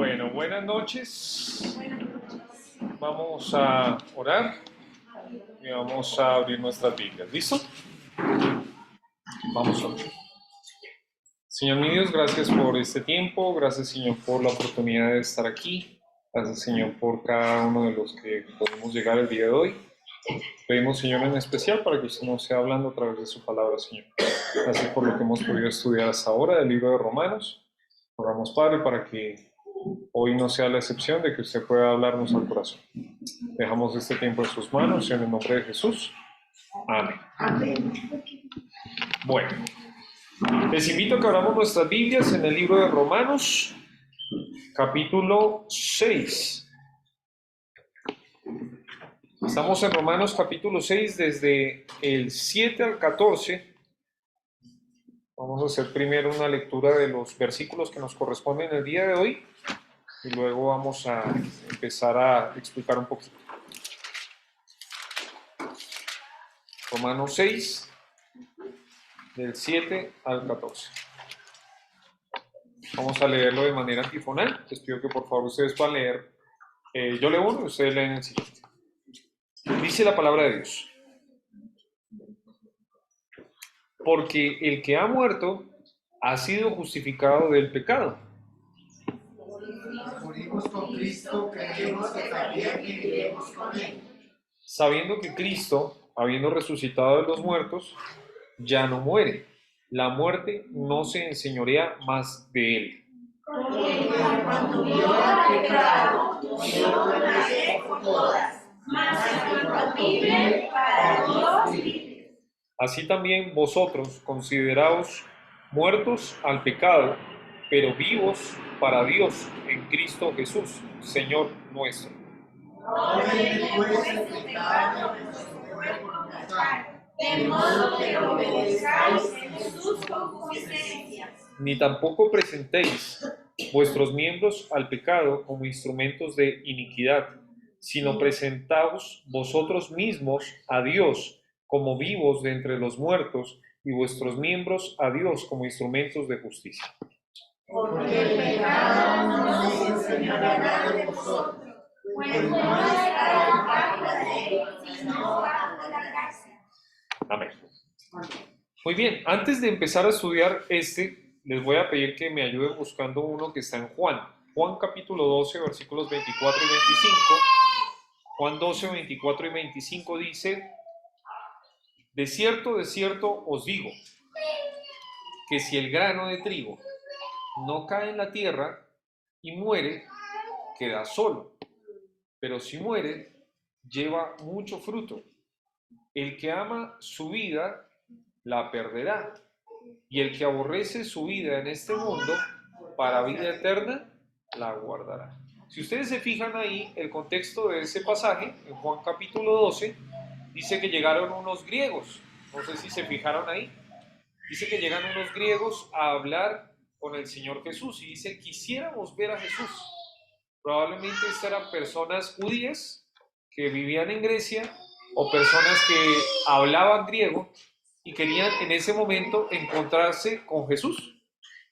Bueno, buenas noches. Vamos a orar y vamos a abrir nuestras Biblias. ¿Listo? Vamos a orar. Señor mi Dios, gracias por este tiempo. Gracias, Señor, por la oportunidad de estar aquí. Gracias, Señor, por cada uno de los que podemos llegar el día de hoy. Pedimos, Señor, en especial para que usted nos sea hablando a través de su palabra, Señor. Gracias por lo que hemos podido estudiar hasta ahora del libro de Romanos. Oramos, Padre, para que hoy no sea la excepción de que usted pueda hablarnos al corazón. Dejamos este tiempo en sus manos, en el nombre de Jesús. Amén. Amén. Bueno, les invito a que abramos nuestras Biblias en el libro de Romanos, capítulo 6. Estamos en Romanos capítulo 6 desde el 7 al 14. Vamos a hacer primero una lectura de los versículos que nos corresponden el día de hoy y luego vamos a empezar a explicar un poquito. Romanos 6, del 7 al 14. Vamos a leerlo de manera antifonal. Les pido que por favor ustedes puedan leer. Yo leo uno y ustedes leen el siguiente. Dice la palabra de Dios: porque el que ha muerto ha sido justificado del pecado. Morimos con Cristo, creemos que también viviremos con Él. Sabiendo que Cristo, habiendo resucitado de los muertos, ya no muere. La muerte no se enseñorea más de él. Porque cuando murió el pecado, murió una vez por todas, mas en cuanto vive, para Dios vive. Así también vosotros consideraos muertos al pecado, pero vivos para Dios en Cristo Jesús, Señor nuestro. No viene pues el pecado en nuestro cuerpo mortal, de modo que obedezcáis en Jesús con concupiscencias. Ni tampoco presentéis vuestros miembros al pecado como instrumentos de iniquidad, sino presentaos vosotros mismos a Dios como vivos de entre los muertos y vuestros miembros a Dios como instrumentos de justicia. Porque el pecado no se enseñoreará de vosotros, pues no estará bajo la ley, sino bajo la gracia. Amén. Muy bien, antes de empezar a estudiar les voy a pedir que me ayuden buscando uno que está en Juan. Juan capítulo 12, versículos 24 y 25. Juan 12, 24 y 25 dice: de cierto os digo, que si el grano de trigo no cae en la tierra y muere, queda solo. Pero si muere, lleva mucho fruto. El que ama su vida, la perderá. Y el que aborrece su vida en este mundo, para vida eterna, la guardará. Si ustedes se fijan ahí, el contexto de ese pasaje, en Juan capítulo 12, dice que llegaron unos griegos. No sé si se fijaron ahí. Dice que llegan unos griegos a hablar con el Señor Jesús y dice: quisiéramos ver a Jesús. Probablemente estas eran personas judías que vivían en Grecia o personas que hablaban griego y querían en ese momento encontrarse con Jesús.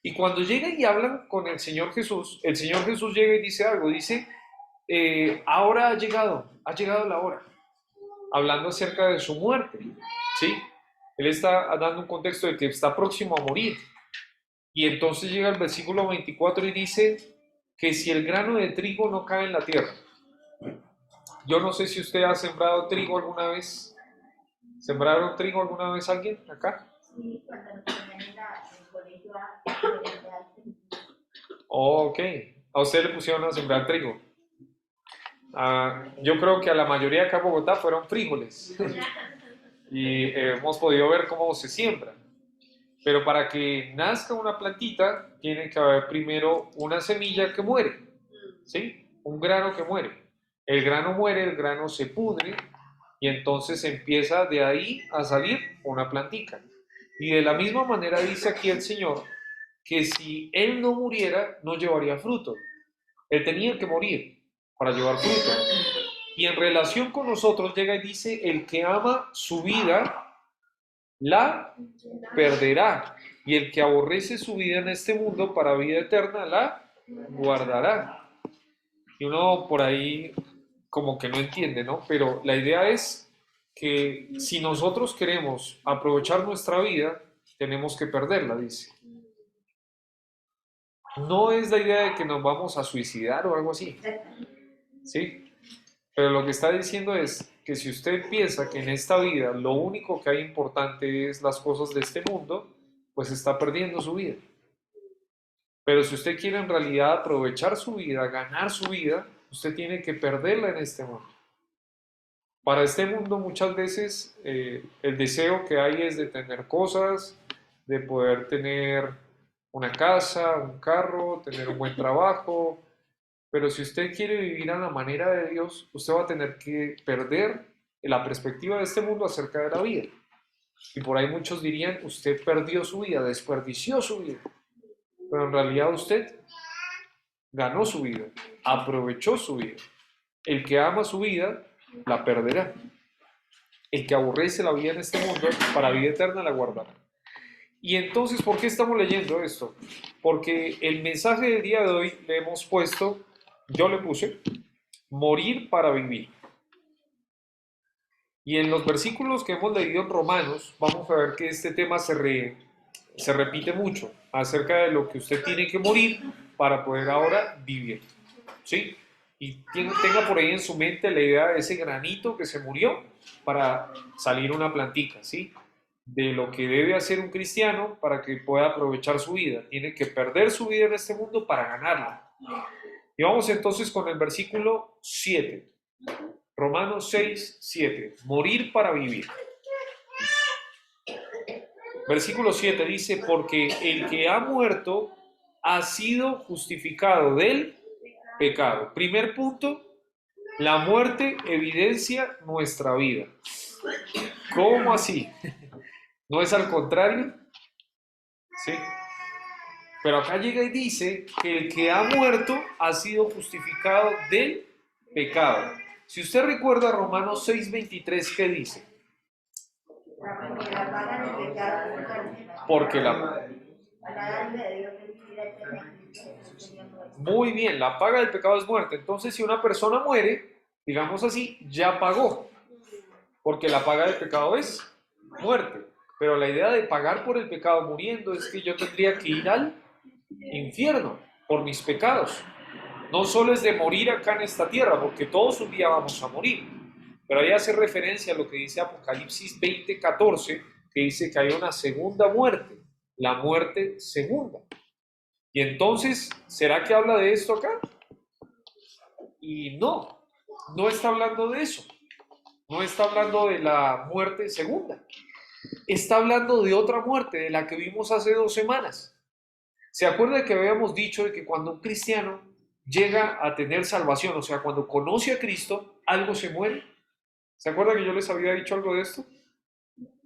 Y cuando llegan y hablan con el Señor Jesús llega y dice algo, dice: ahora ha llegado la hora, hablando acerca de su muerte, ¿sí? Él está dando un contexto de que está próximo a morir. Y entonces llega el versículo 24 y dice que si el grano de trigo no cae en la tierra. Yo no sé si usted ha sembrado trigo alguna vez. ¿Sembraron trigo alguna vez alguien acá? Sí, cuando nos ponían en el colegio Ok. A usted le pusieron a sembrar trigo. Yo creo que a la mayoría acá en Bogotá fueron frijoles. Y hemos podido ver cómo se siembra. Pero para que nazca una plantita, tiene que haber primero una semilla que muere, ¿sí? Un grano que muere. El grano muere, el grano se pudre, y entonces empieza de ahí a salir una plantica. Y de la misma manera dice aquí el Señor que si Él no muriera, no llevaría fruto. Él tenía que morir para llevar fruto. Y en relación con nosotros llega y dice: el que ama su vida, la perderá. Y el que aborrece su vida en este mundo, para vida eterna, la guardará. Y uno por ahí como que no entiende, ¿no? Pero la idea es que si nosotros queremos aprovechar nuestra vida, tenemos que perderla, dice. No es la idea de que nos vamos a suicidar o algo así, ¿sí? Pero lo que está diciendo es que si usted piensa que en esta vida lo único que hay importante es las cosas de este mundo, pues está perdiendo su vida. Pero si usted quiere en realidad aprovechar su vida, ganar su vida, usted tiene que perderla en este mundo. Para este mundo muchas veces el deseo que hay es de tener cosas, de poder tener una casa, un carro, tener un buen trabajo, pero si usted quiere vivir a la manera de Dios, usted va a tener que perder la perspectiva de este mundo acerca de la vida. Y por ahí muchos dirían, usted perdió su vida, desperdició su vida, pero en realidad usted ganó su vida, aprovechó su vida. El que ama su vida, la perderá. El que aborrece la vida en este mundo, para vida eterna la guardará. Y entonces, ¿por qué estamos leyendo esto? Porque el mensaje del día de hoy le hemos puesto, yo le puse, morir para vivir. Y en los versículos que hemos leído en Romanos, vamos a ver que este tema se repite mucho acerca de lo que usted tiene que morir para poder ahora vivir. ¿Sí? Y tenga por ahí en su mente la idea de ese granito que se murió para salir una plantica, ¿sí? De lo que debe hacer un cristiano para que pueda aprovechar su vida. Tiene que perder su vida en este mundo para ganarla. Y vamos entonces con el versículo 7. Romanos 6, 7. Morir para vivir. Versículo 7 dice, porque el que ha muerto ha sido justificado del pecado. Primer punto, la muerte evidencia nuestra vida. ¿Cómo así? ¿No es al contrario? Sí. Pero acá llega y dice que el que ha muerto ha sido justificado del pecado. Si usted recuerda Romanos 6:23, ¿qué dice? Porque Muy bien, la paga del pecado es muerte. Entonces, si una persona muere, digamos así, ya pagó. Porque la paga del pecado es muerte. Pero la idea de pagar por el pecado muriendo es que yo tendría que ir al infierno por mis pecados. No solo es de morir acá en esta tierra, porque todos un día vamos a morir. Pero ahí hace referencia a lo que dice Apocalipsis 20:14, que dice que hay una segunda muerte, la muerte segunda. Y entonces, ¿será que habla de esto acá? Y no, no está hablando de eso. No está hablando de la muerte segunda. Está hablando de otra muerte, de la que vimos hace 2 semanas. ¿Se acuerda que habíamos dicho de que cuando un cristiano llega a tener salvación, o sea, cuando conoce a Cristo, algo se muere? ¿Se acuerda que yo les había dicho algo de esto?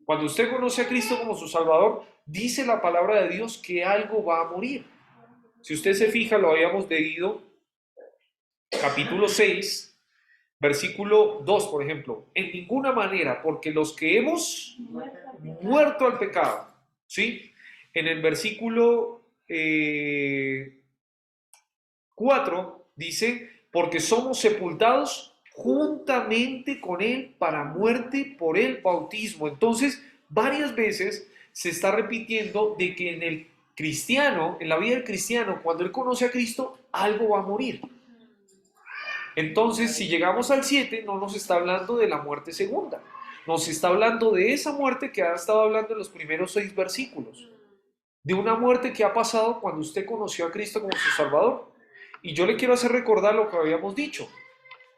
Cuando usted conoce a Cristo como su Salvador, dice la palabra de Dios que algo va a morir. Si usted se fija, lo habíamos leído, capítulo 6, versículo 2, por ejemplo. En ninguna manera, porque los que hemos muerto al pecado, ¿sí? En el versículo 4 dice, porque somos sepultados juntamente con Él para muerte por el bautismo. Entonces, varias veces se está repitiendo de que en el cristiano, en la vida del cristiano, cuando él conoce a Cristo, algo va a morir. Entonces, si llegamos al 7, no nos está hablando de la muerte segunda, nos está hablando de esa muerte que ha estado hablando en los primeros 6 versículos, de una muerte que ha pasado cuando usted conoció a Cristo como su Salvador. Y yo le quiero hacer recordar lo que habíamos dicho.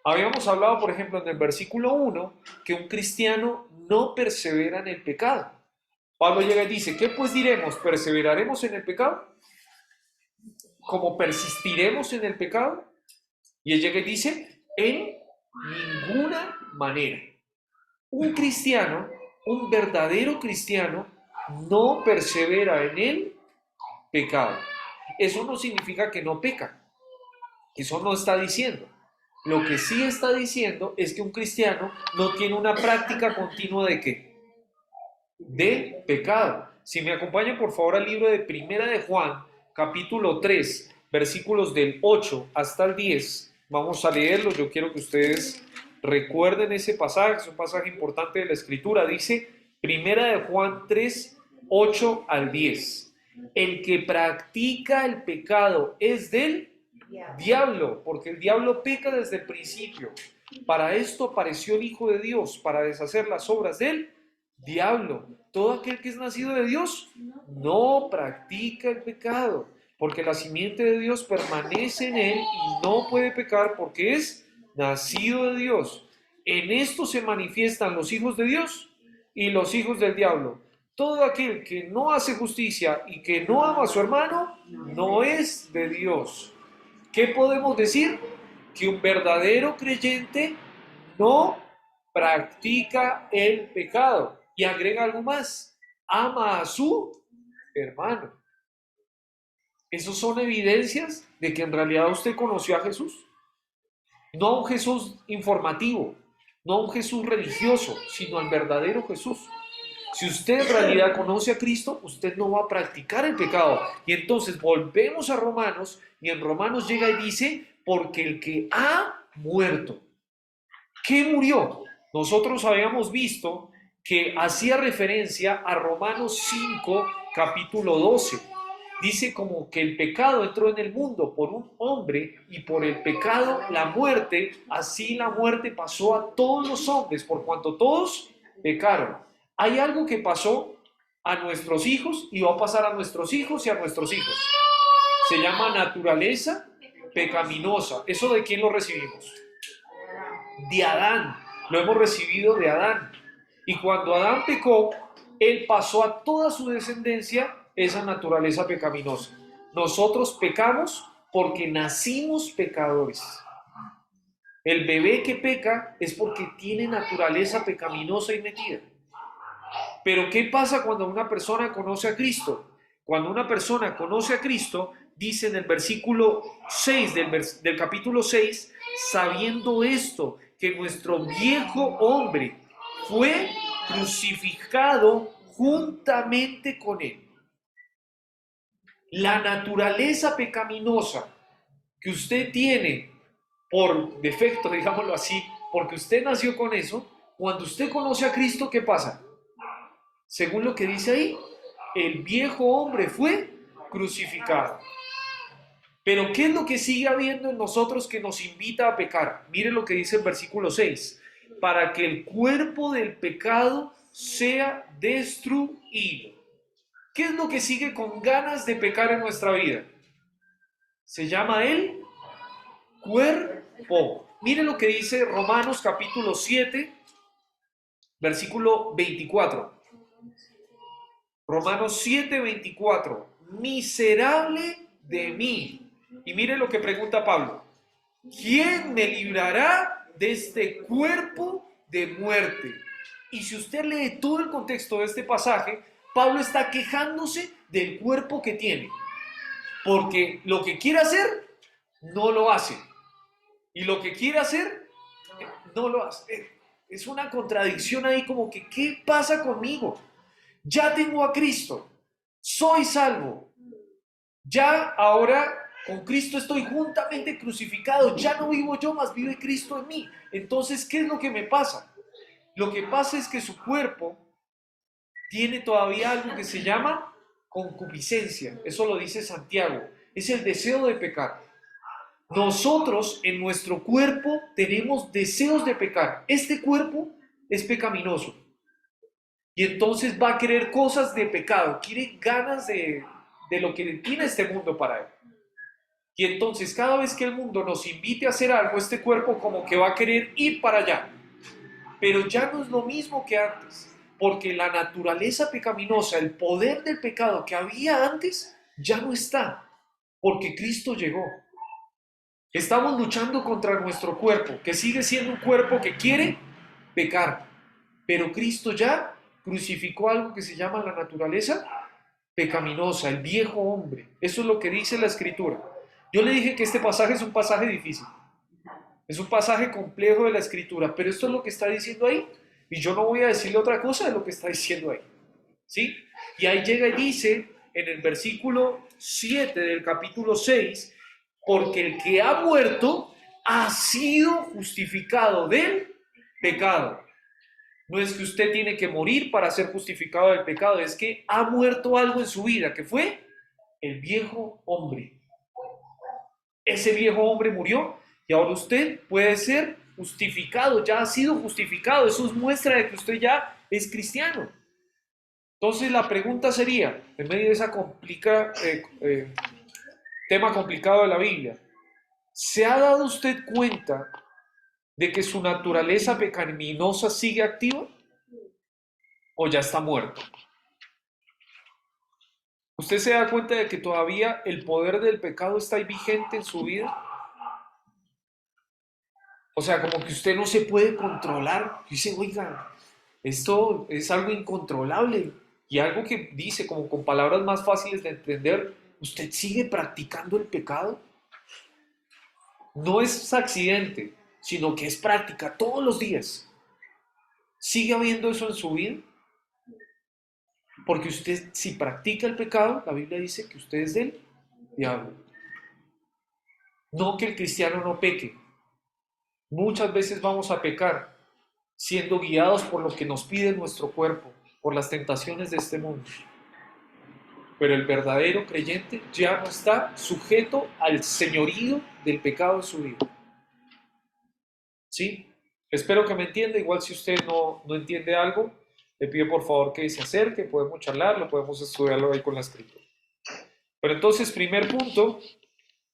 Habíamos hablado, por ejemplo, en el versículo 1, que un cristiano no persevera en el pecado. Pablo llega y dice, ¿qué pues diremos? ¿Perseveraremos en el pecado? ¿Cómo persistiremos en el pecado? Y él llega y dice, en ninguna manera. Un cristiano, un verdadero cristiano, no persevera en el pecado. Eso no significa que no peca. Eso no está diciendo. Lo que sí está diciendo es que un cristiano no tiene una práctica continua ¿de qué? De pecado. Si me acompañan por favor al libro de Primera de Juan, capítulo 3, versículos del 8 hasta el 10, Vamos a leerlo. Yo quiero que ustedes recuerden ese pasaje. Es un pasaje importante de la Escritura. Dice Primera de Juan 3, 8 al 10. El que practica el pecado es del diablo, porque el diablo peca desde el principio. Para esto apareció el Hijo de Dios, para deshacer las obras del diablo. Todo aquel que es nacido de Dios no practica el pecado, porque la simiente de Dios permanece en él y no puede pecar porque es nacido de Dios. En esto se manifiestan los hijos de Dios y los hijos del diablo. Todo aquel que no hace justicia y que no ama a su hermano no es de Dios. ¿Qué podemos decir? Que un verdadero creyente no practica el pecado. Y agrega algo más: ama a su hermano. ¿Esos son evidencias de que en realidad usted conoció a Jesús? No a un Jesús informativo, no a un Jesús religioso, sino al verdadero Jesús. Si usted en realidad conoce a Cristo, usted no va a practicar el pecado. Y entonces volvemos a Romanos, y en Romanos llega y dice, porque el que ha muerto. ¿Qué murió? Nosotros habíamos visto que hacía referencia a Romanos 5, capítulo 12. Dice como que el pecado entró en el mundo por un hombre y por el pecado la muerte, así la muerte pasó a todos los hombres por cuanto todos pecaron. Hay algo que pasó a nuestros hijos y va a pasar a nuestros hijos y a nuestros hijos. Se llama naturaleza pecaminosa. ¿Eso de quién lo recibimos? De Adán. Lo hemos recibido de Adán. Y cuando Adán pecó, él pasó a toda su descendencia esa naturaleza pecaminosa. Nosotros pecamos porque nacimos pecadores. El bebé que peca es porque tiene naturaleza pecaminosa y metida. Pero ¿qué pasa cuando una persona conoce a Cristo? Cuando una persona conoce a Cristo, dice en el versículo 6 del capítulo 6, sabiendo esto, que nuestro viejo hombre fue crucificado juntamente con él. La naturaleza pecaminosa que usted tiene por defecto, digámoslo así, porque usted nació con eso, cuando usted conoce a Cristo, ¿qué pasa? Según lo que dice ahí, el viejo hombre fue crucificado. Pero ¿qué es lo que sigue habiendo en nosotros que nos invita a pecar? Mire lo que dice el versículo 6. Para que el cuerpo del pecado sea destruido. ¿Qué es lo que sigue con ganas de pecar en nuestra vida? Se llama el cuerpo. Mire lo que dice Romanos capítulo 7, versículo 24. Romanos 7, 24. Miserable de mí. Y mire lo que pregunta Pablo. ¿Quién me librará de este cuerpo de muerte? Y si usted lee todo el contexto de este pasaje, Pablo está quejándose del cuerpo que tiene. Porque lo que quiere hacer, no lo hace. Y lo que quiere hacer, no lo hace. Es una contradicción ahí como que, ¿qué pasa conmigo? Ya tengo a Cristo, soy salvo. Ya ahora con Cristo estoy juntamente crucificado. Ya no vivo yo, mas vive Cristo en mí. Entonces, ¿qué es lo que me pasa? Lo que pasa es que su cuerpo tiene todavía algo que se llama concupiscencia. Eso lo dice Santiago. Es el deseo de pecar. Nosotros en nuestro cuerpo tenemos deseos de pecar. Este cuerpo es pecaminoso. Y entonces va a querer cosas de pecado. Quiere ganas de lo que tiene este mundo para él. Y entonces cada vez que el mundo nos invite a hacer algo, este cuerpo como que va a querer ir para allá. Pero ya no es lo mismo que antes. Porque la naturaleza pecaminosa, el poder del pecado que había antes, ya no está. Porque Cristo llegó. Estamos luchando contra nuestro cuerpo, que sigue siendo un cuerpo que quiere pecar. Pero Cristo ya crucificó algo que se llama la naturaleza pecaminosa, el viejo hombre. Eso es lo que dice la Escritura. Yo le dije que este pasaje es un pasaje difícil. Es un pasaje complejo de la Escritura, pero esto es lo que está diciendo ahí. Y yo no voy a decirle otra cosa de lo que está diciendo ahí. ¿Sí? Y ahí llega y dice en el versículo 7 del capítulo 6, porque el que ha muerto ha sido justificado del pecado. No es que usted tiene que morir para ser justificado del pecado, es que ha muerto algo en su vida, que fue el viejo hombre. Ese viejo hombre murió y ahora usted puede ser justificado, ya ha sido justificado. Eso es muestra de que usted ya es cristiano. Entonces la pregunta sería, en medio de ese tema complicado de la Biblia, ¿se ha dado usted cuenta de que su naturaleza pecaminosa sigue activa o ya está muerto? ¿Usted se da cuenta de que todavía el poder del pecado está ahí vigente en su vida? O sea, como que usted no se puede controlar. Dice, oiga, esto es algo incontrolable. Y algo que dice, como con palabras más fáciles de entender, ¿usted sigue practicando el pecado? No es accidente, sino que es práctica todos los días. ¿Sigue habiendo eso en su vida? Porque usted, si practica el pecado, la Biblia dice que usted es del diablo. No que el cristiano no peque. Muchas veces vamos a pecar siendo guiados por lo que nos pide nuestro cuerpo, por las tentaciones de este mundo. Pero el verdadero creyente ya no está sujeto al señorío del pecado en su vida. ¿Sí? Espero que me entienda. Igual si usted no entiende algo, le pido por favor que se acerque, podemos charlarlo, podemos estudiarlo ahí con la escritura. Pero entonces, primer punto,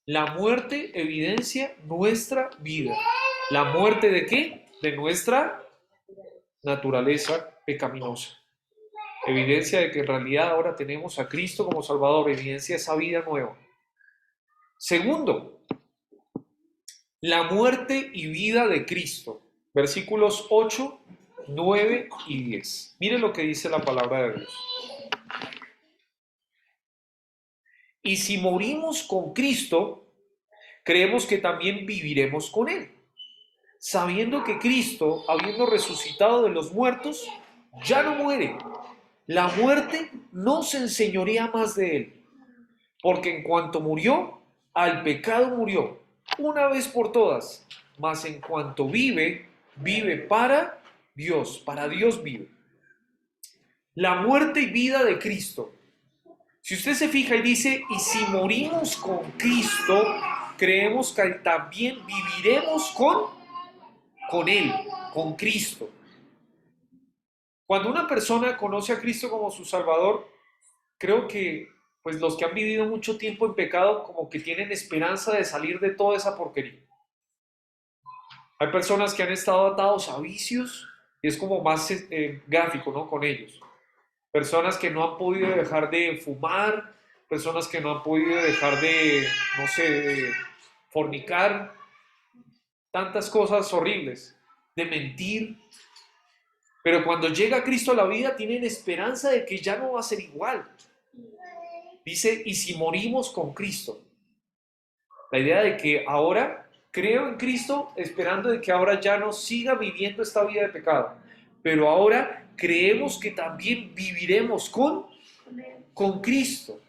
la muerte evidencia nuestra vida. ¿La muerte de qué? De nuestra naturaleza pecaminosa. Evidencia de que en realidad ahora tenemos a Cristo como Salvador, evidencia esa vida nueva. Segundo, la muerte y vida de Cristo. Versículos 8, 9 y 10. Mire lo que dice la palabra de Dios. Y si morimos con Cristo, creemos que también viviremos con Él, sabiendo que Cristo, habiendo resucitado de los muertos, ya no muere. La muerte no se enseñorea más de Él, porque en cuanto murió, al pecado murió, una vez por todas, mas en cuanto vive, vive para Dios vive. La muerte y vida de Cristo. Si usted se fija y dice, y si morimos con Cristo, creemos que también viviremos con Él, con Cristo. Cuando una persona conoce a Cristo como su Salvador, creo que pues los que han vivido mucho tiempo en pecado como que tienen esperanza de salir de toda esa porquería. Hay personas que han estado atados a vicios y es como más gráfico, ¿no? Con ellos. Personas que no han podido dejar de fumar, personas que no han podido dejar de, no sé, de fornicar, tantas cosas horribles, de mentir. Pero cuando llega Cristo a la vida tienen esperanza de que ya no va a ser igual. Dice, y si morimos con Cristo. La idea de que ahora creo en Cristo esperando de que ahora ya no siga viviendo esta vida de pecado. Pero ahora creemos que también viviremos con Cristo.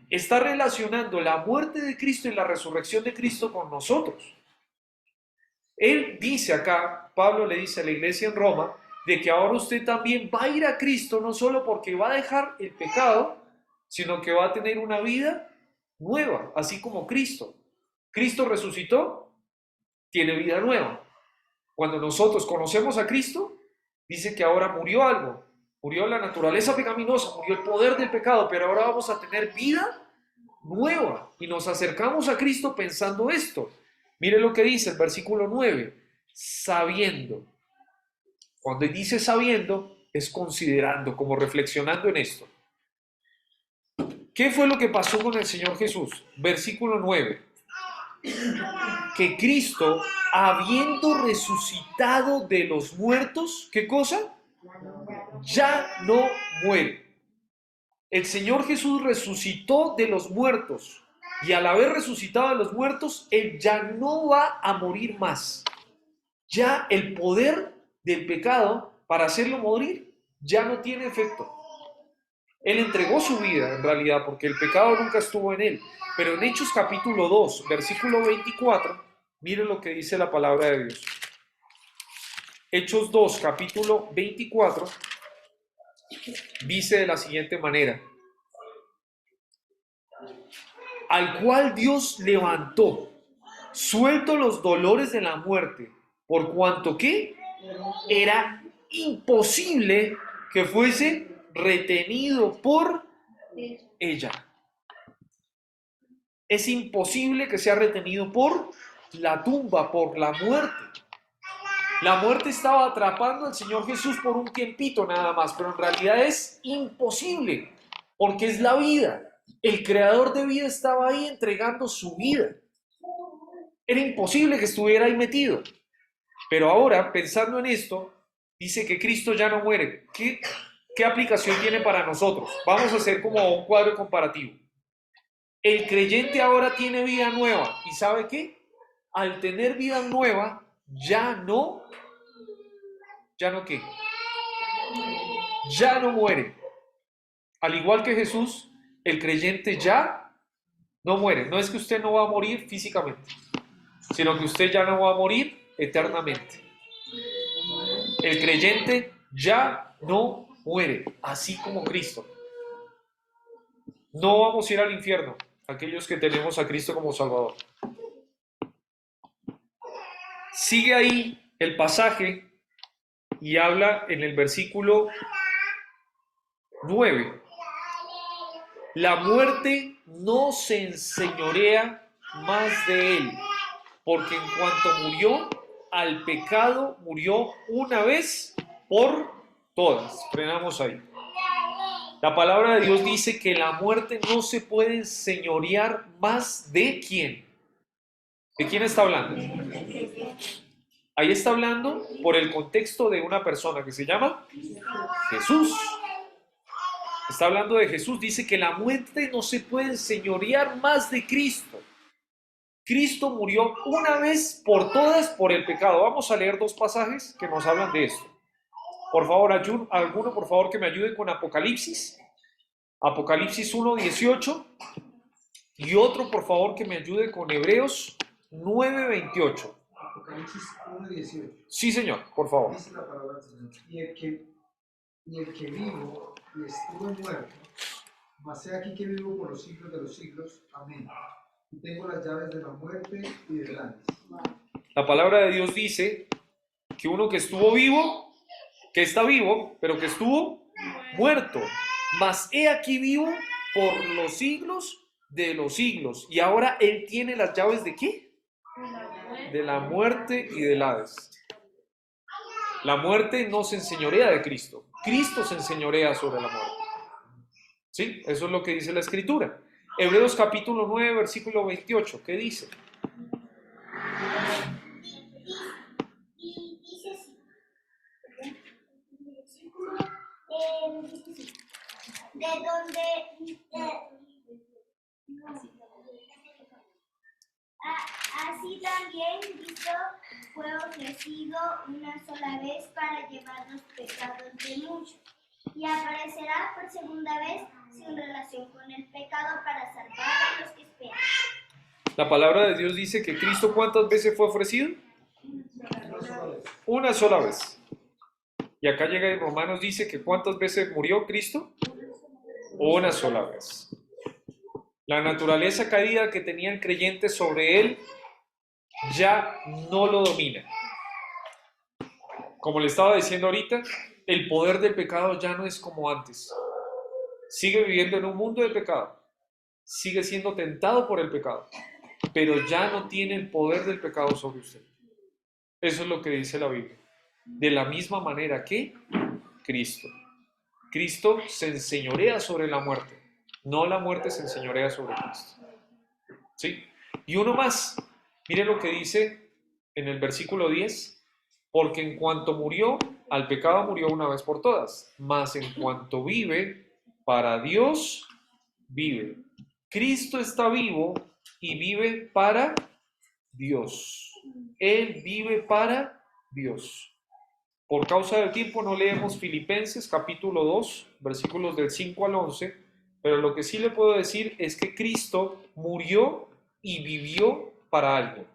Está relacionando la muerte de Cristo y la resurrección de Cristo con nosotros. Él dice acá, Pablo le dice a la iglesia en Roma, de que ahora usted también va a ir a Cristo, no solo porque va a dejar el pecado, sino que va a tener una vida nueva, así como Cristo. Cristo resucitó, tiene vida nueva. Cuando nosotros conocemos a Cristo, dice que ahora murió algo, murió la naturaleza pecaminosa, murió el poder del pecado, pero ahora vamos a tener vida nueva y nos acercamos a Cristo pensando esto. Mire lo que dice el versículo 9, sabiendo. Cuando dice sabiendo, es considerando, como reflexionando en esto. ¿Qué fue lo que pasó con el Señor Jesús? Versículo 9. Que Cristo, habiendo resucitado de los muertos, ¿qué cosa? Ya no muere. El Señor Jesús resucitó de los muertos y al haber resucitado de los muertos, Él ya no va a morir más. Ya el poder del pecado para hacerlo morir ya no tiene efecto. Él entregó su vida en realidad porque el pecado nunca estuvo en Él. Pero en Hechos capítulo 2, versículo 24, Miren lo que dice la palabra de Dios. Hechos 2, capítulo 24, dice de la siguiente manera: al cual Dios levantó, suelto los dolores de la muerte, por cuanto que era imposible que fuese retenido por ella. Es imposible que sea retenido por la tumba, por la muerte. La muerte estaba atrapando al Señor Jesús por un tiempito nada más, pero en realidad es imposible, porque es la vida. El creador de vida estaba ahí entregando su vida. Era imposible que estuviera ahí metido. Pero ahora, pensando en esto, dice que Cristo ya no muere. ¿Qué aplicación tiene para nosotros? Vamos a hacer como un cuadro comparativo. El creyente ahora tiene vida nueva. ¿Y sabe qué? Al tener vida nueva, ya no qué, ya no muere. Al igual que Jesús, el creyente ya no muere. No es que usted no va a morir físicamente, sino que usted ya no va a morir eternamente. El creyente ya no muere, así como Cristo. No vamos a ir al infierno, aquellos que tenemos a Cristo como Salvador. Sigue ahí el pasaje y habla en el versículo 9. La muerte no se enseñorea más de él, porque en cuanto murió, al pecado murió una vez por todas. Frenamos ahí. La palabra de Dios dice que la muerte no se puede enseñorear más de quién. ¿De quién está hablando? Ahí está hablando por el contexto de una persona que se llama Jesús. Está hablando de Jesús. Dice que la muerte no se puede enseñorear más de Cristo. Cristo murió una vez por todas por el pecado. Vamos a leer dos pasajes que nos hablan de esto. Por favor, alguno por favor que me ayude con Apocalipsis. Apocalipsis 1:18. Y otro por favor que me ayude con Hebreos 9:28. Apocalipsis 1:18. Sí, señor, por favor. Dice la palabra del Señor. Y el que vivo y estuve muerto, mas he aquí que vivo por los siglos de los siglos. Amén. Y tengo las llaves de la muerte y del Hades. La palabra de Dios dice que uno que estuvo vivo, que está vivo, pero que estuvo muerto. Mas he aquí vivo por los siglos de los siglos. Y ahora él tiene las llaves ¿de qué? De la muerte y del Hades. La muerte no se enseñorea de Cristo. Cristo se enseñorea sobre la muerte. ¿Sí? Eso es lo que dice la Escritura. Hebreos capítulo 9, versículo 28. ¿Qué dice? De donde así también Cristo fue ofrecido una sola vez para llevar los pecados de muchos, y aparecerá por segunda vez sin relación con el pecado para salvar a los que esperan. La palabra de Dios dice que Cristo ¿cuántas veces fue ofrecido? Una sola vez. Y acá llega en Romanos, dice que ¿cuántas veces murió Cristo? Una sola vez. La naturaleza caída que tenía el creyente sobre él ya no lo domina. Como le estaba diciendo ahorita, el poder del pecado ya no es como antes. Sigue viviendo en un mundo de pecado. Sigue siendo tentado por el pecado. Pero ya no tiene el poder del pecado sobre usted. Eso es lo que dice la Biblia. De la misma manera que Cristo. Cristo se enseñorea sobre la muerte. No la muerte se enseñorea sobre Cristo. ¿Sí? Y uno más. Miren lo que dice en el versículo 10. Porque en cuanto murió, al pecado murió una vez por todas. Mas en cuanto vive, para Dios vive. Cristo está vivo y vive para Dios. Él vive para Dios. Por causa del tiempo no leemos Filipenses capítulo 2, versículos del 5 al 11, pero lo que sí le puedo decir es que Cristo murió y vivió para algo.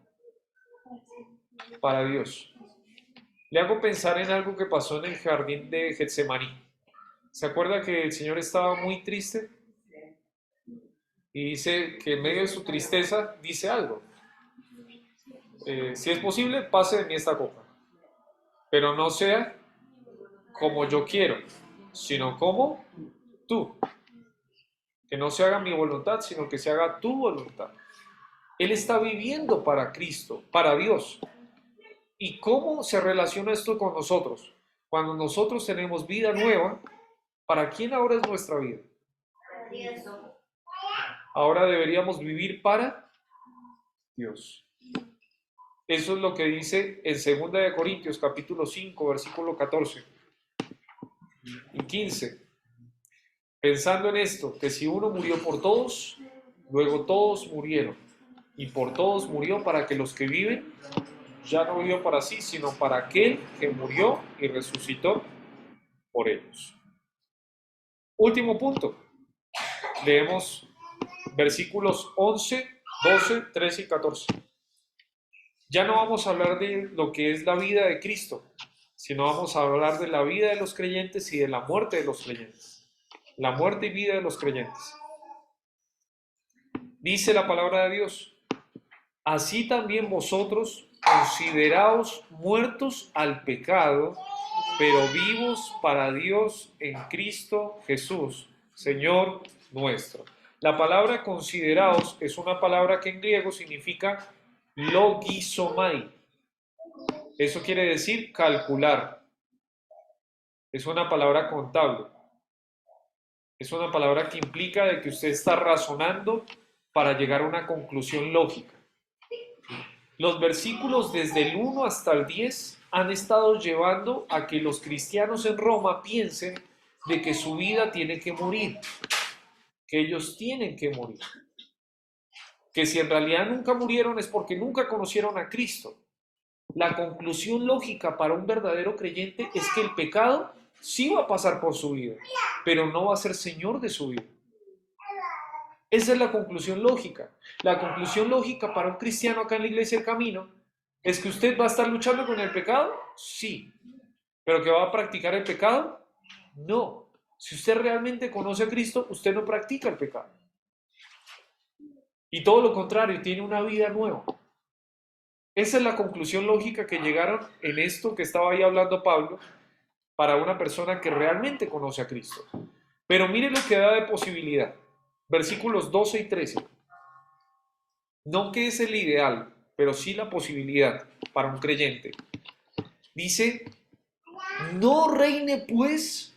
para Dios. Le hago pensar en algo que pasó en el jardín de Getsemaní. ¿Se acuerda que el Señor estaba muy triste? Y dice que en medio de su tristeza dice algo. Si es posible, pase de mí esta copa, pero no sea como yo quiero, sino como tú. Que no se haga mi voluntad, sino que se haga tu voluntad. Él está viviendo para Cristo, para Dios. ¿Y cómo se relaciona esto con nosotros? Cuando nosotros tenemos vida nueva, ¿para quién ahora es nuestra vida? Ahora deberíamos vivir para Dios. Eso es lo que dice en 2 de Corintios capítulo 5, versículo 14 y 15. Pensando en esto, que si uno murió por todos, luego todos murieron, y por todos murió para que los que viven ya no vivió para sí, sino para aquel que murió y resucitó por ellos. Último punto. Leemos versículos 11, 12, 13 y 14. Ya no vamos a hablar de lo que es la vida de Cristo, sino vamos a hablar de la vida de los creyentes y de la muerte de los creyentes. La muerte y vida de los creyentes. Dice la palabra de Dios: así también vosotros consideraos muertos al pecado, pero vivos para Dios en Cristo Jesús, Señor nuestro. La palabra consideraos es una palabra que en griego significa logizomai. Eso quiere decir calcular. Es una palabra contable. Es una palabra que implica de que usted está razonando para llegar a una conclusión lógica. Los versículos desde el 1 hasta el 10 han estado llevando a que los cristianos en Roma piensen de que su vida tiene que morir, que ellos tienen que morir, que si en realidad nunca murieron es porque nunca conocieron a Cristo. La conclusión lógica para un verdadero creyente es que el pecado sí va a pasar por su vida, pero no va a ser señor de su vida. Esa es la conclusión lógica. La conclusión lógica para un cristiano acá en la Iglesia del Camino es que usted va a estar luchando con el pecado, sí, pero que va a practicar el pecado, no. Si usted realmente conoce a Cristo, usted no practica el pecado. Y todo lo contrario, tiene una vida nueva. Esa es la conclusión lógica que llegaron en esto que estaba ahí hablando Pablo para una persona que realmente conoce a Cristo. Pero mire lo que da de posibilidad. Versículos 12 y 13. No que es el ideal, pero sí la posibilidad para un creyente. Dice: no reine pues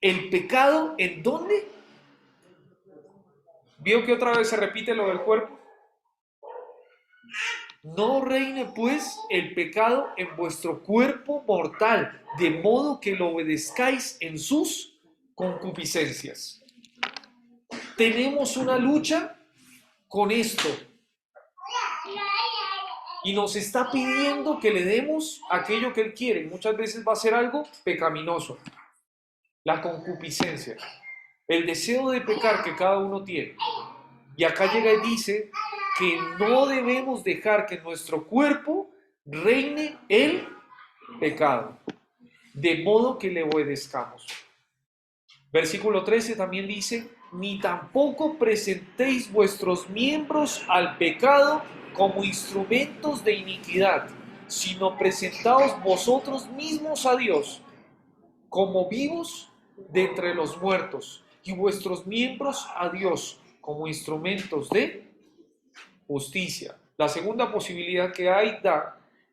el pecado, ¿en dónde? ¿Vio que otra vez se repite lo del cuerpo? No reine pues el pecado en vuestro cuerpo mortal, de modo que lo obedezcáis en sus concupiscencias. Tenemos una lucha con esto. Y nos está pidiendo que le demos aquello que Él quiere. Muchas veces va a ser algo pecaminoso. La concupiscencia. El deseo de pecar que cada uno tiene. Y acá llega y dice que no debemos dejar que en nuestro cuerpo reine el pecado, de modo que le obedezcamos. Versículo 13 también dice: ni tampoco presentéis vuestros miembros al pecado como instrumentos de iniquidad, sino presentaos vosotros mismos a Dios como vivos de entre los muertos, y vuestros miembros a Dios como instrumentos de justicia. La segunda posibilidad que hay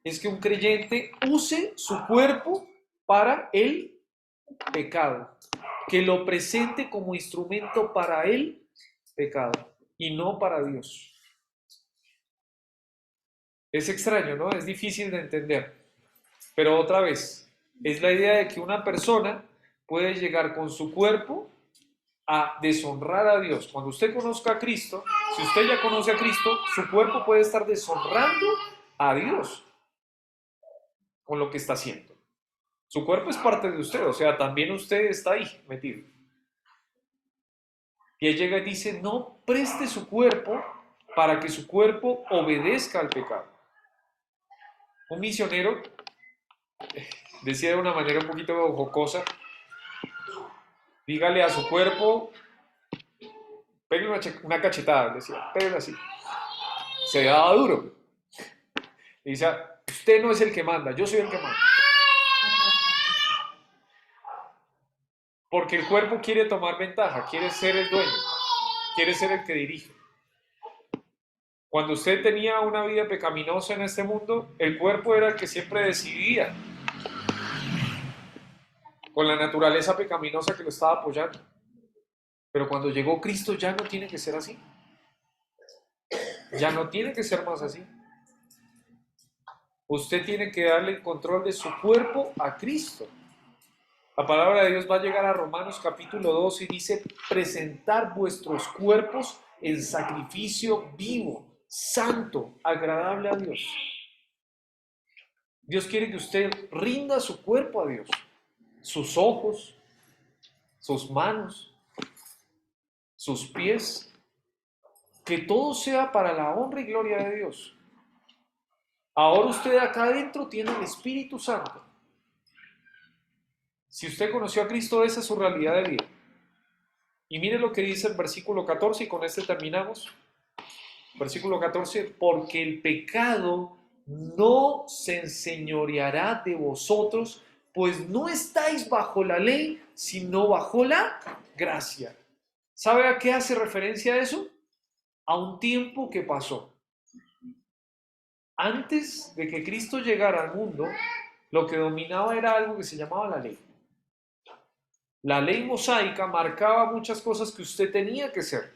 es que un creyente use su cuerpo para el pecado, que lo presente como instrumento para el pecado y no para Dios. Es extraño, ¿no? Es difícil de entender. Pero otra vez, es la idea de que una persona puede llegar con su cuerpo a deshonrar a Dios. Cuando usted conozca a Cristo, si usted ya conoce a Cristo, su cuerpo puede estar deshonrando a Dios con lo que está haciendo. Su cuerpo es parte de usted, o sea, también usted está ahí metido. Y él llega y dice: no preste su cuerpo para que su cuerpo obedezca al pecado. Un misionero decía de una manera un poquito jocosa, dígale a su cuerpo, pegue una cachetada, decía, pégale así. Se daba duro. Y dice, usted no es el que manda, yo soy el que manda. Porque el cuerpo quiere tomar ventaja, quiere ser el dueño, quiere ser el que dirige. Cuando usted tenía una vida pecaminosa en este mundo, el cuerpo era el que siempre decidía, con la naturaleza pecaminosa que lo estaba apoyando. Pero cuando llegó Cristo ya no tiene que ser así. Ya no tiene que ser más así. Usted tiene que darle el control de su cuerpo a Cristo. La palabra de Dios va a llegar a Romanos capítulo 12 y dice, presentar vuestros cuerpos en sacrificio vivo, santo, agradable a Dios. Dios quiere que usted rinda su cuerpo a Dios, sus ojos, sus manos, sus pies, que todo sea para la honra y gloria de Dios. Ahora usted acá adentro tiene el Espíritu Santo. Si usted conoció a Cristo, esa es su realidad de vida. Y mire lo que dice el versículo 14 y con este terminamos. Versículo 14, porque el pecado no se enseñoreará de vosotros, pues no estáis bajo la ley, sino bajo la gracia. ¿Sabe a qué hace referencia eso? A un tiempo que pasó. Antes de que Cristo llegara al mundo, lo que dominaba era algo que se llamaba la ley. La ley mosaica marcaba muchas cosas que usted tenía que hacer,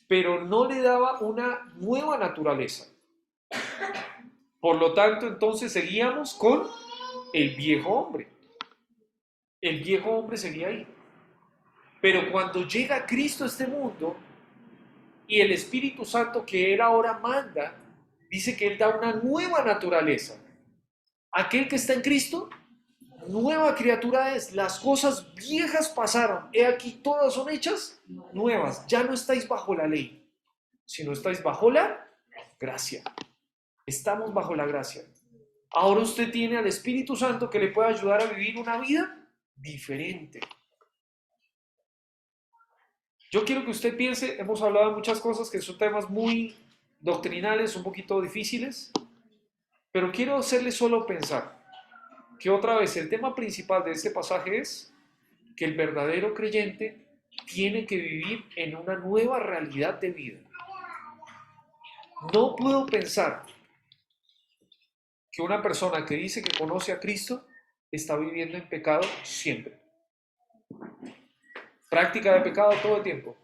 pero no le daba una nueva naturaleza. Por lo tanto, entonces seguíamos con el viejo hombre. El viejo hombre seguía ahí. Pero cuando llega Cristo a este mundo y el Espíritu Santo que Él ahora manda, dice que Él da una nueva naturaleza. Aquel que está en Cristo, nueva criatura es. Las cosas viejas pasaron. He aquí, todas son hechas nuevas. Ya no estáis bajo la ley, sino estáis bajo la gracia. Estamos bajo la gracia. Ahora usted tiene al Espíritu Santo que le puede ayudar a vivir una vida diferente. Yo quiero que usted piense, hemos hablado de muchas cosas que son temas muy doctrinales, un poquito difíciles, pero quiero hacerle solo pensar que otra vez el tema principal de este pasaje es que el verdadero creyente tiene que vivir en una nueva realidad de vida. No puedo pensar que una persona que dice que conoce a Cristo está viviendo en pecado siempre. Práctica de pecado todo el tiempo.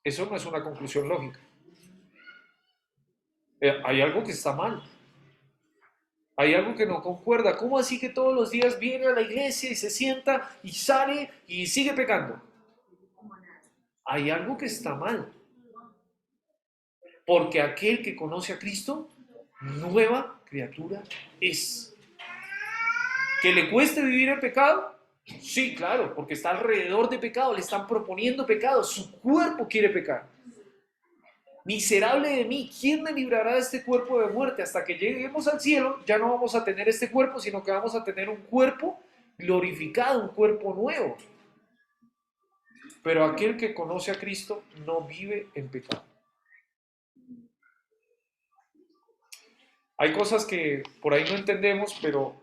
Eso no es una conclusión lógica. Hay algo que está mal. Hay algo que no concuerda. ¿Cómo así que todos los días viene a la iglesia y se sienta y sale y sigue pecando? Hay algo que está mal. Porque aquel que conoce a Cristo, nueva criatura es. ¿Que le cueste vivir el pecado? Sí, claro, porque está alrededor de pecado, le están proponiendo pecado, su cuerpo quiere pecar. Miserable de mí, ¿quién me librará de este cuerpo de muerte? Hasta que lleguemos al cielo, ya no vamos a tener este cuerpo, sino que vamos a tener un cuerpo glorificado, un cuerpo nuevo. Pero aquel que conoce a Cristo no vive en pecado. Hay cosas que por ahí no entendemos, pero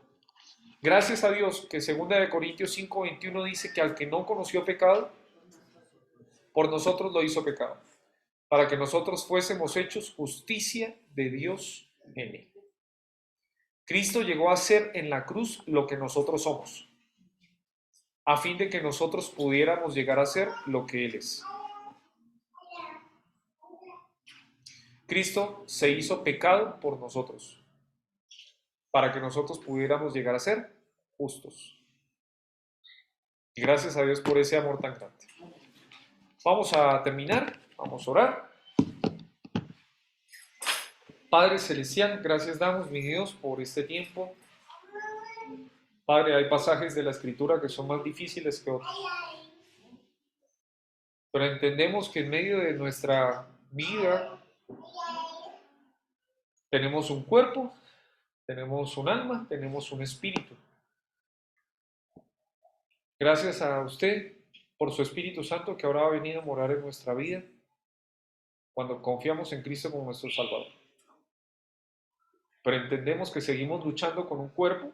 gracias a Dios que 2 Corintios 5:21 dice que al que no conoció pecado, por nosotros lo hizo pecado, para que nosotros fuésemos hechos justicia de Dios en él. Cristo llegó a ser en la cruz lo que nosotros somos, a fin de que nosotros pudiéramos llegar a ser lo que Él es. Cristo se hizo pecado por nosotros, para que nosotros pudiéramos llegar a ser justos. Y gracias a Dios por ese amor tan grande. Vamos a terminar, vamos a orar. Padre Celestial, gracias damos, mi Dios, por este tiempo. Padre, hay pasajes de la Escritura que son más difíciles que otros. Pero entendemos que en medio de nuestra vida Tenemos un cuerpo, tenemos un alma, tenemos un espíritu. Gracias a usted por su Espíritu Santo que ahora ha venido a morar en nuestra vida cuando confiamos en Cristo como nuestro Salvador. Pero entendemos que seguimos luchando con un cuerpo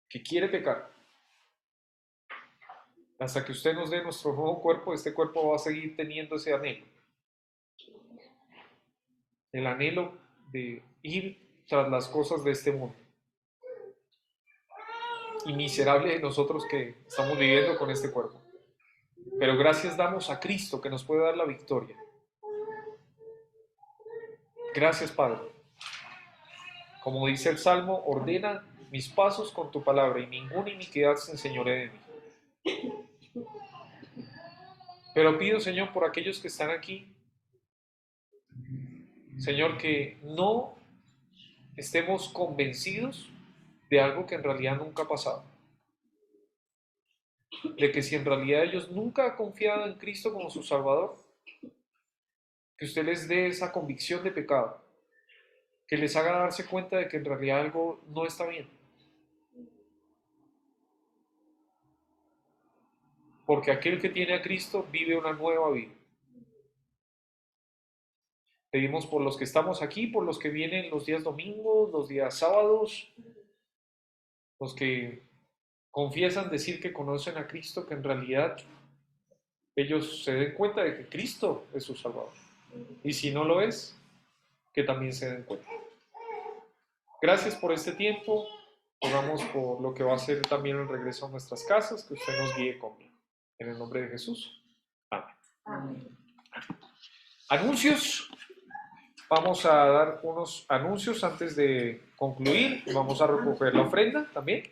que quiere pecar. Hasta que usted nos dé nuestro nuevo cuerpo, este cuerpo va a seguir teniendo ese anhelo. El anhelo de ir tras las cosas de este mundo. Y miserable de nosotros que estamos viviendo con este cuerpo. Pero gracias damos a Cristo que nos puede dar la victoria. Gracias, Padre. Como dice el Salmo, ordena mis pasos con tu palabra y ninguna iniquidad se enseñoree de mí. Pero pido, Señor, por aquellos que están aquí, Señor, que no estemos convencidos de algo que en realidad nunca ha pasado. De que si en realidad ellos nunca han confiado en Cristo como su Salvador, que usted les dé esa convicción de pecado, que les haga darse cuenta de que en realidad algo no está bien. Porque aquel que tiene a Cristo vive una nueva vida. Pedimos por los que estamos aquí, por los que vienen los días domingos, los días sábados, los que confiesan decir que conocen a Cristo, que en realidad ellos se den cuenta de que Cristo es su Salvador. Y si no lo es, que también se den cuenta. Gracias por este tiempo. Oramos por lo que va a ser también el regreso a nuestras casas, que usted nos guíe conmigo. En el nombre de Jesús. Amén. Amén. Anuncios. Vamos a dar unos anuncios antes de concluir. Vamos a recoger la ofrenda también.